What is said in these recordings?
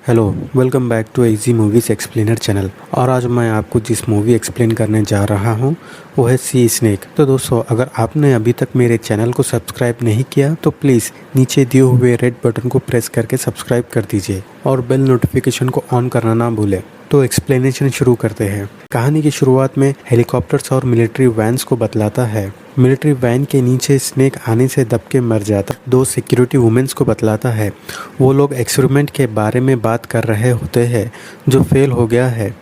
Hello, welcome back to easy movies explainer channel. और आज मैं आपको जिस मूवी एक्सप्लेन करने जा रहा हूँ वो है सी स्नेक। तो दोस्तों, अगर आपने अभी तक मेरे चैनल को सब्सक्राइब नहीं किया तो प्लीज़ नीचे दिए हुए रेड बटन को प्रेस करके सब्सक्राइब कर दीजिए और बेल नोटिफिकेशन को ऑन करना ना भूलें। तो एक्सप्लेनेशन शुरू करते हैं। कहानी की शुरुआत में हेलीकॉप्टर्स और मिलिट्री वैन्स को बतलाता है। मिलिट्री वैन के नीचे स्नेक आने से दब के मर जाता। दो सिक्योरिटी वुमेन्स को बतलाता है। वो लोग एक्सपेरिमेंट के बारे में बात कर रहे होते हैं जो फेल हो गया है।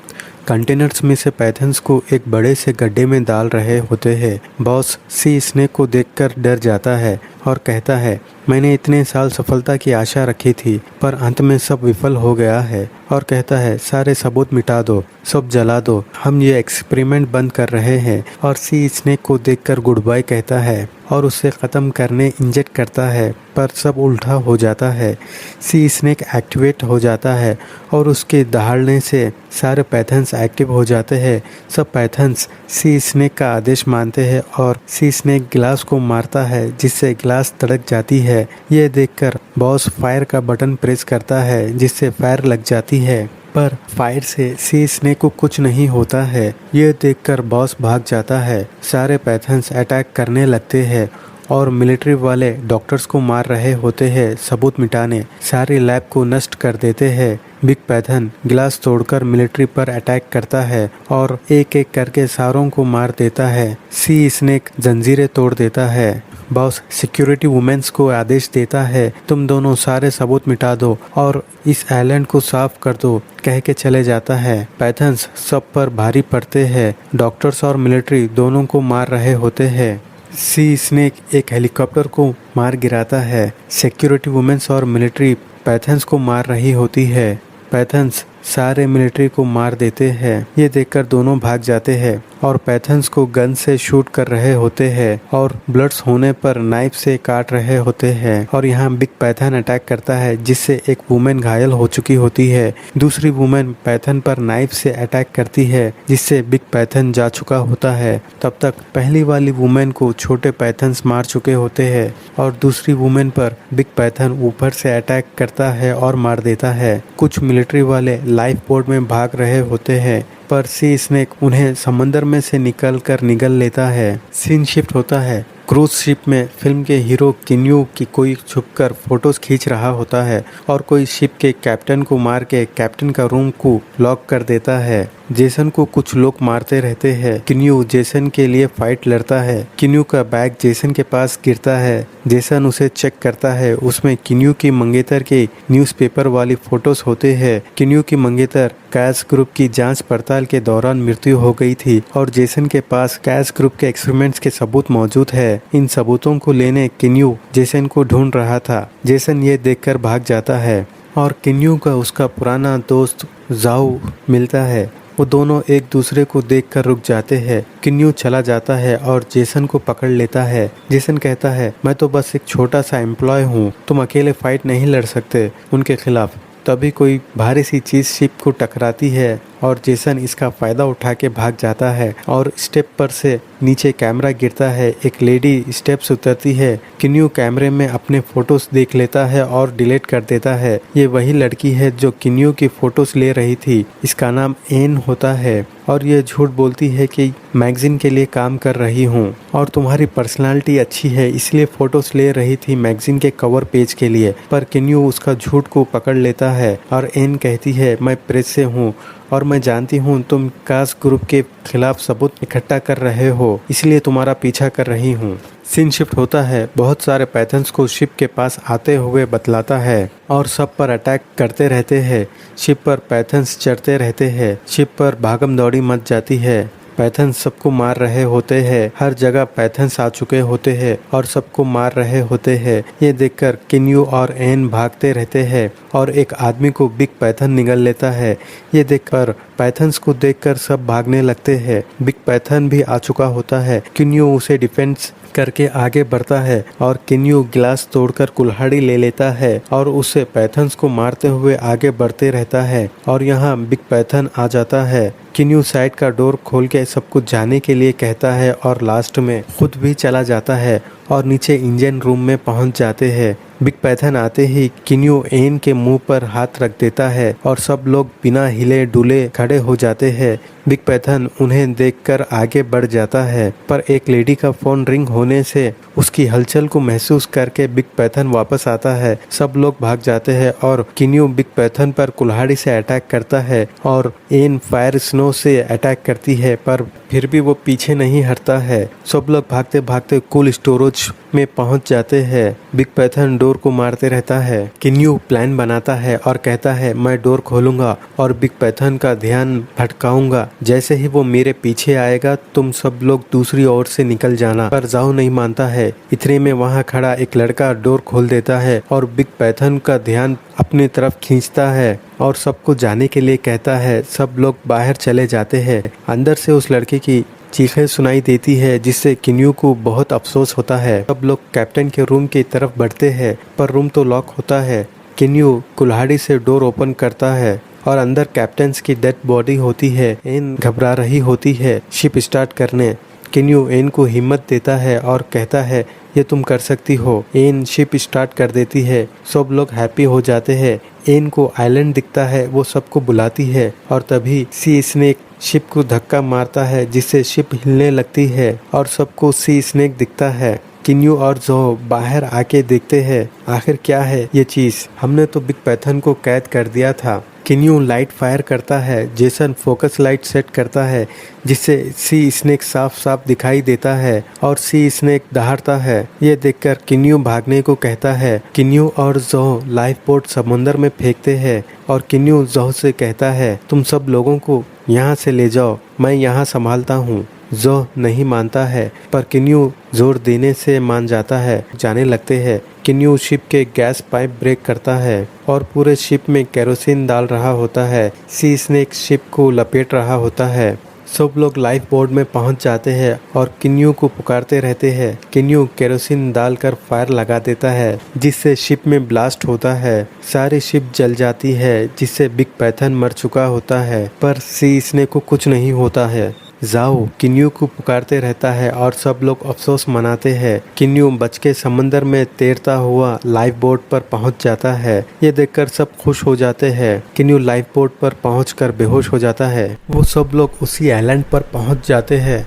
कंटेनर्स में से पैथन्स को एक बड़े से गड्ढे में डाल रहे होते हैं। बॉस सी स्नेक को देखकर डर जाता है और कहता है, मैंने इतने साल सफलता की आशा रखी थी पर अंत में सब विफल हो गया है। और कहता है, सारे सबूत मिटा दो, सब जला दो, हम ये एक्सपेरिमेंट बंद कर रहे हैं। और सी स्नेक को देखकर गुड बाय कहता है और उसे ख़त्म करने इंजेक्ट करता है पर सब उल्टा हो जाता है। सी स्नेक एक्टिवेट हो जाता है और उसके दहाड़ने से सारे पैथन्स एक्टिव हो जाते हैं। सब पैथन्स सी स्नेक का आदेश मानते हैं और सी स्नेक गिलास को मारता है जिससे गिलास तड़क जाती है। यह देखकर बॉस फायर का बटन प्रेस करता है जिससे फायर लग जाती है, पर फायर से सी स्नेक को कुछ नहीं होता है। यह देखकर बॉस भाग जाता है। सारे पैथन्स अटैक करने लगते हैं और मिलिट्री वाले डॉक्टर्स को मार रहे होते हैं सबूत मिटाने। सारे लैब को नष्ट कर देते हैं। बिग पैथन गिलास तोड़कर मिलिट्री पर अटैक करता है और एक एक करके सारों को मार देता है। सी स्नेक जंजीरें तोड़ देता है। बॉस सिक्योरिटी वुमेन्स को आदेश देता है, तुम दोनों सारे सबूत मिटा दो और इस आइलैंड को साफ कर दो, कह के चले जाता है। पैथन्स सब पर भारी पड़ते हैं। डॉक्टर्स और मिलिट्री दोनों को मार रहे होते हैं। सी स्नेक एक हेलीकॉप्टर को मार गिराता है। सिक्योरिटी वुमेन्स और मिलिट्री पैथन्स को मार रही होती है। पैथन्स सारे मिलिट्री को मार देते हैं। ये देखकर दोनों भाग जाते हैं और पैथन्स को गन से शूट कर रहे होते हैं और ब्लड्स होने पर नाइफ से काट रहे होते हैं। और यहाँ बिग पैथन अटैक करता है जिससे एक वुमेन घायल हो चुकी होती है। दूसरी वुमेन पैथन पर नाइफ से अटैक करती है जिससे बिग पैथन जा चुका होता है। तब तक पहली वाली वुमेन को छोटे पैथन्स मार चुके होते हैं और दूसरी वुमेन पर बिग पैथन ऊपर से अटैक करता है और मार देता है। कुछ मिलिट्री वाले लाइफ बोट में भाग रहे होते हैं पर सी स्नेक उन्हें समंदर में से निगल लेता है। सीन शिफ्ट होता है। क्रूज शिप में फिल्म के हीरो किन्यू की कोई छुपकर फोटोज खींच रहा होता है और कोई शिप के कैप्टन को मार के कैप्टन का रूम को लॉक कर देता है। जेसन को कुछ लोग मारते रहते हैं। किन्यू जेसन के लिए फाइट लड़ता है। किन्यू का बैग जेसन के पास गिरता है। जेसन उसे चेक करता है। उसमें किन्यू की मंगेतर के न्यूज़पेपर वाली फोटोज होते हैं। किन्यू की मंगेतर कैश ग्रुप की जांच पड़ताल के दौरान मृत्यु हो गई थी और जेसन के पास कैश ग्रुप के एक्सपेरिमेंट्स के सबूत मौजूद है। इन सबूतों को लेने किन्यू जेसन को ढूंढ रहा था। जेसन ये देखकर भाग जाता है और किन्यू का उसका पुराना दोस्त जाओ मिलता है। वो दोनों एक दूसरे को देखकर रुक जाते हैं। किन्यू चला जाता है और जेसन को पकड़ लेता है। जेसन कहता है, मैं तो बस एक छोटा सा एम्प्लॉय हूँ, तुम अकेले फाइट नहीं लड़ सकते उनके खिलाफ। तभी कोई भारी सी चीज शिप को टकराती है और जेसन इसका फायदा उठा के भाग जाता है और स्टेप पर से नीचे कैमरा गिरता है। एक लेडी स्टेप से उतरती है। किन्यू कैमरे में अपने फोटोज देख लेता है और डिलीट कर देता है। ये वही लड़की है जो किन्यू की फोटोज ले रही थी। इसका नाम एन होता है और ये झूठ बोलती है कि मैगजीन के लिए काम कर रही हूँ और तुम्हारी पर्सनालिटी अच्छी है इसलिए फोटोज ले रही थी मैगजीन के कवर पेज के लिए। पर किन्यू उसका झूठ को पकड़ लेता है और एन कहती है, मैं प्रेस से हूँ और मैं जानती हूँ तुम कास ग्रुप के खिलाफ सबूत इकट्ठा कर रहे हो, इसलिए तुम्हारा पीछा कर रही हूँ। सीन शिफ्ट होता है। बहुत सारे पैथन्स को शिप के पास आते हुए बतलाता है और सब पर अटैक करते रहते हैं। शिप पर पैथन्स चढ़ते रहते हैं। शिप पर भागम दौड़ी मच जाती है। पैथन्स सबको मार रहे होते हैं। हर जगह पैथन्स आ चुके होते हैं और सबको मार रहे होते हैं। ये देखकर किन्यू और एन भागते रहते हैं और एक आदमी को बिग पैथन निगल लेता है। ये देखकर पैथन्स को देखकर सब भागने लगते हैं। बिग पैथन भी आ चुका होता है। किन्यू उसे डिफेंस करके आगे बढ़ता है और किन्यू गिलास तोड़कर कुल्हाड़ी ले लेता है और उसे पैथन्स को मारते हुए आगे बढ़ते रहता है। और यहाँ बिग पैथन आ जाता है। किन्यू साइड का डोर खोल के सब कुछ जाने के लिए कहता है और लास्ट में खुद भी चला जाता है और नीचे इंजन रूम में पहुंच जाते हैं। बिग पैथन आते ही किन्यू एन के मुंह पर हाथ रख देता है और सब लोग बिना हिले डुले खड़े हो जाते हैं। बिग पैथन उन्हें देखकर आगे बढ़ जाता है, पर एक लेडी का फोन रिंग होने से उसकी हलचल को महसूस करके बिग पैथन वापस आता है। सब लोग भाग जाते हैं और किन्यू बिग पैथन पर कुल्हाड़ी से अटैक करता है और एन फायर स्नो से अटैक करती है, पर फिर भी वो पीछे नहीं हटता है। सब लोग भागते भागते कूल स्टोरेज में पहुंच जाते हैं। बिग पैथन डोर को मारते रहता है। किन्यू प्लान बनाता है और कहता है मैं डोर खोलूंगा और बिग पैथन का ध्यान भटकाऊंगा। जैसे ही वो मेरे पीछे आएगा तुम सब लोग दूसरी ओर से निकल जाना, पर जाओ नहीं मानता है। इतने में वहाँ खड़ा एक लड़का डोर खोल देता है और बिग पैथन का ध्यान अपनी तरफ खींचता है और सबको जाने के लिए कहता है। सब लोग बाहर चले जाते हैं। अंदर से उस लड़के की चीखें सुनाई देती है, जिससे किन्यू को बहुत अफसोस होता है। सब लोग कैप्टन के रूम की तरफ बढ़ते हैं, पर रूम तो लॉक होता है। किन्यू कुल्हाड़ी से डोर ओपन करता है और अंदर कैप्टन की डेड बॉडी होती है। एन घबरा रही होती है शिप स्टार्ट करने। किन्यू एन को हिम्मत देता है और कहता है ये तुम कर सकती हो। एन शिप स्टार्ट कर देती है। सब लोग हैप्पी हो जाते हैं। एन को आइलैंड दिखता है, वो सबको बुलाती है और तभी सी स्नेक शिप को धक्का मारता है, जिससे शिप हिलने लगती है और सबको सी स्नेक दिखता है। किन्यू और जो बाहर आके देखते हैं आखिर क्या है ये चीज, हमने तो बिग पैथन को कैद कर दिया था। किन्यू लाइट फायर करता है। जेसन फोकस लाइट सेट करता है, जिससे सी स्नेक साफ साफ दिखाई देता है और सी स्नेक दहाड़ता है। ये देखकर किन्यू भागने को कहता है। किन्यू और जो लाइफ बोट समुंदर में फेंकते हैं और किन्यू जो से कहता है तुम सब लोगों को यहाँ से ले जाओ, मैं यहाँ संभालता हूँ। जो नहीं मानता है, पर किन्यू जोर देने से मान जाता है। जाने लगते हैं। किन्यू शिप के गैस पाइप ब्रेक करता है और पूरे शिप में केरोसिन डाल रहा होता है। सी स्नेक शिप को लपेट रहा होता है। सब लोग लाइफ बोट में पहुंच जाते हैं और किन्यू को पुकारते रहते हैं। किन्यू केरोसिन डालकर फायर लगा देता है, जिससे शिप में ब्लास्ट होता है। सारी शिप जल जाती है, जिससे बिग पैथन मर चुका होता है, पर सी स्नेक को कुछ नहीं होता है। जाओ किन्यू को पुकारते रहता है और सब लोग अफसोस मनाते हैं। किन्यू बच के समंदर में तैरता हुआ लाइफ बोट पर पहुंच जाता है। ये देखकर सब खुश हो जाते हैं। किन्यू लाइफ बोट पर पहुंचकर बेहोश हो जाता है। वो सब लोग उसी आइलैंड पर पहुंच जाते हैं।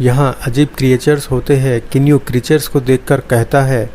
यहाँ अजीब क्रिएचर्स होते हैं। किन्यू क्रिएचर्स को देखकर कहता है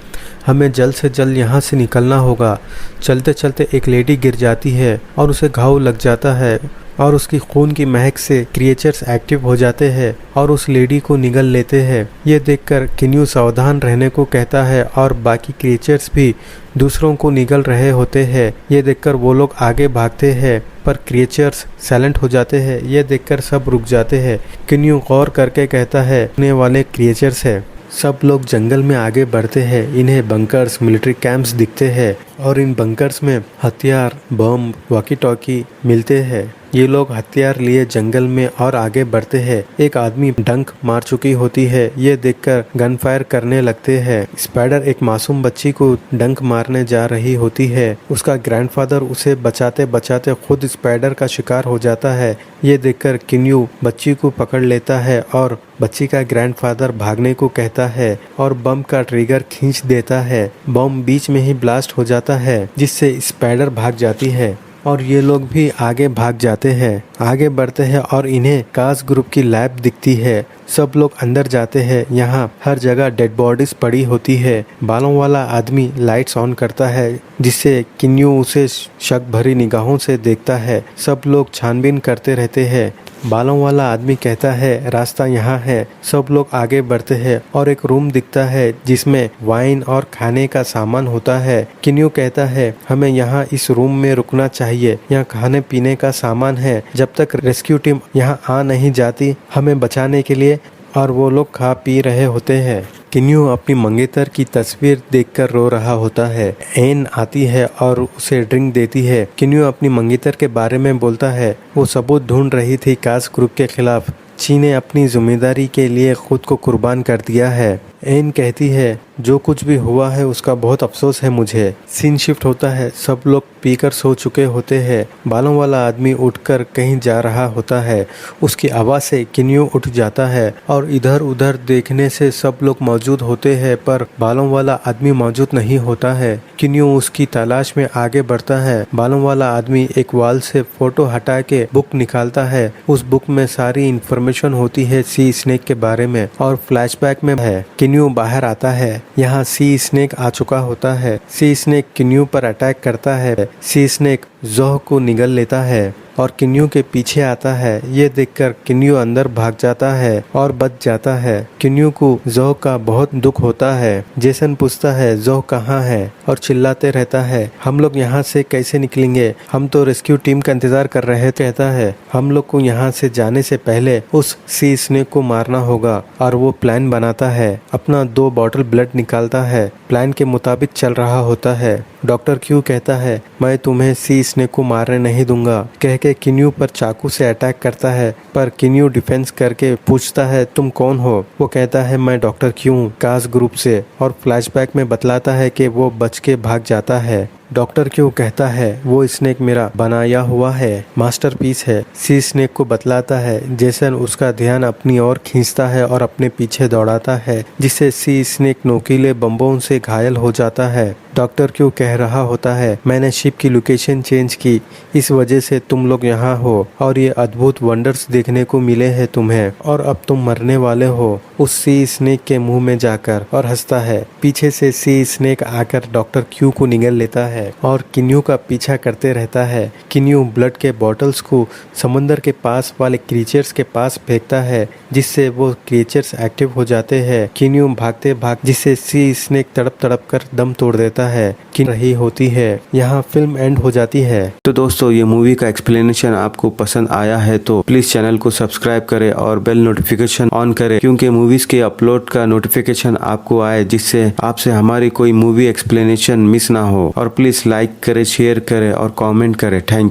हमें जल्द से जल्द यहाँ से निकलना होगा। चलते चलते एक लेडी गिर जाती है और उसे घाव लग जाता है और उसकी खून की महक से क्रिएचर्स एक्टिव हो जाते हैं और उस लेडी को निगल लेते हैं। ये देखकर किन्यू सावधान रहने को कहता है और बाकी क्रिएचर्स भी दूसरों को निगल रहे होते हैं। ये देखकर वो लोग आगे भागते हैं, पर क्रिएचर्स साइलेंट हो जाते हैं। ये देखकर सब रुक जाते हैं। किन्यू गौर करके कहता है आने वाले क्रिएचर्स है। सब लोग जंगल में आगे बढ़ते हैं। इन्हें बंकर्स, मिलिट्री कैंप्स दिखते हैं और इन बंकर्स में हथियार, बम, वॉकी टॉकी मिलते हैं। ये लोग हथियार लिए जंगल में और आगे बढ़ते हैं। एक आदमी डंक मार चुकी होती है। ये देखकर गन फायर करने लगते हैं। स्पाइडर एक मासूम बच्ची को डंक मारने जा रही होती है। उसका ग्रैंडफादर उसे बचाते बचाते खुद स्पाइडर का शिकार हो जाता है। ये देखकर किन्यू बच्ची को पकड़ लेता है और बच्ची का ग्रैंडफादर भागने को कहता है और बम का ट्रिगर खींच देता है। बम बीच में ही ब्लास्ट हो जाता है, जिससे स्पाइडर भाग जाती है और ये लोग भी आगे भाग जाते हैं। आगे बढ़ते हैं और इन्हें कास ग्रुप की लैब दिखती है। सब लोग अंदर जाते हैं। यहाँ हर जगह डेड बॉडीज पड़ी होती है। बालों वाला आदमी लाइट्स ऑन करता है, जिससे किन्यू उसे शक भरी निगाहों से देखता है। सब लोग छानबीन करते रहते हैं। बालों वाला आदमी कहता है रास्ता यहाँ है। सब लोग आगे बढ़ते हैं और एक रूम दिखता है जिसमें वाइन और खाने का सामान होता है। किन्यू कहता है हमें यहाँ इस रूम में रुकना चाहिए, यहाँ खाने पीने का सामान है। जब तक रेस्क्यू टीम यहाँ आ नहीं जाती हमें बचाने के लिए, और वो लोग खा पी रहे होते हैं। किन्यू अपनी मंगेतर की तस्वीर देखकर रो रहा होता है। एन आती है और उसे ड्रिंक देती है। किन्यू अपनी मंगेतर के बारे में बोलता है। वो सबूत ढूंढ रही थी कास ग्रुप के खिलाफ। ची ने अपनी जिम्मेदारी के लिए खुद को कुर्बान कर दिया है। एन कहती है जो कुछ भी हुआ है उसका बहुत अफसोस है मुझे। सीन शिफ्ट होता है, सब लोग पीकर सो चुके होते हैं। बालों वाला आदमी उठकर कहीं जा रहा होता है। उसकी आवाज़ से किन्यू उठ जाता है और इधर उधर देखने से सब लोग मौजूद होते हैं, पर बालों वाला आदमी मौजूद नहीं होता है। किन्यू उसकी तलाश में आगे बढ़ता है। बालों वाला आदमी एक वॉल से फोटो हटा के बुक निकालता है। उस बुक में सारी इंफॉर्मेशन होती है सी स्नेक के बारे में और फ्लैशबैक में है। किन्यू बाहर आता है। यहाँ सी स्नेक आ चुका होता है। सी स्नेक किन्यू पर अटैक करता है। सी स्नेक जोह को निगल लेता है और किन्यू के पीछे आता है। ये देखकर किन्यू अंदर भाग जाता है और बच जाता है। किन्यू को जोह का बहुत दुख होता है। जेसन पूछता है जोह कहाँ है और चिल्लाते रहता है हम लोग यहाँ से कैसे निकलेंगे, हम तो रेस्क्यू टीम का इंतजार कर रहे हैं। कहता है हम लोग को यहाँ से जाने से पहले उस सी स्नेक को मारना होगा और वो प्लान बनाता है। अपना 2 बॉटल ब्लड निकालता है। प्लान के मुताबिक चल रहा होता है। डॉक्टर क्यू कहता है मैं तुम्हें सी स्नेक को मारने नहीं दूंगा कह के किन्यू पर चाकू से अटैक करता है, पर किन्यू डिफेंस करके पूछता है तुम कौन हो। वो कहता है मैं डॉक्टर क्यू कास ग्रुप से, और फ्लैशबैक में बतलाता है कि वो बच के भाग जाता है। डॉक्टर क्यू कहता है वो स्नेक मेरा बनाया हुआ है, मास्टरपीस है। सी स्नेक को बतलाता है। जेसन उसका ध्यान अपनी ओर खींचता है और अपने पीछे दौड़ाता है, जिससे सी स्नेक नोकीले बम्बों से घायल हो जाता है। डॉक्टर क्यू कह रहा होता है मैंने शिप की लोकेशन चेंज की, इस वजह से तुम लोग यहाँ हो और ये अद्भुत वंडर्स देखने को मिले हैं तुम्हें, और अब तुम मरने वाले हो उस सी स्नेक के मुंह में जाकर, और हंसता है। पीछे से सी स्नेक आकर डॉक्टर क्यू को निगल लेता है और किन्यू का पीछा करते रहता है। किन्यू ब्लड के बॉटल्स को समंदर के पास वाले क्रीचर्स के पास फेंकता है, जिससे वो क्रीचर्स एक्टिव हो जाते हैं। किन्यू भागते जिससे सी स्नेक तड़प तड़प कर दम तोड़ देता है कि रही होती है। यहाँ फिल्म एंड हो जाती है। तो दोस्तों ये मूवी का एक्सप्लेनेशन आपको पसंद आया है तो प्लीज चैनल को सब्सक्राइब करें और बेल नोटिफिकेशन ऑन करें, क्योंकि मूवीज के अपलोड का नोटिफिकेशन आपको आए, जिससे आपसे हमारी कोई मूवी एक्सप्लेनेशन मिस ना हो। और प्लीज लाइक करें, शेयर करें और कमेंट करें। Thank you.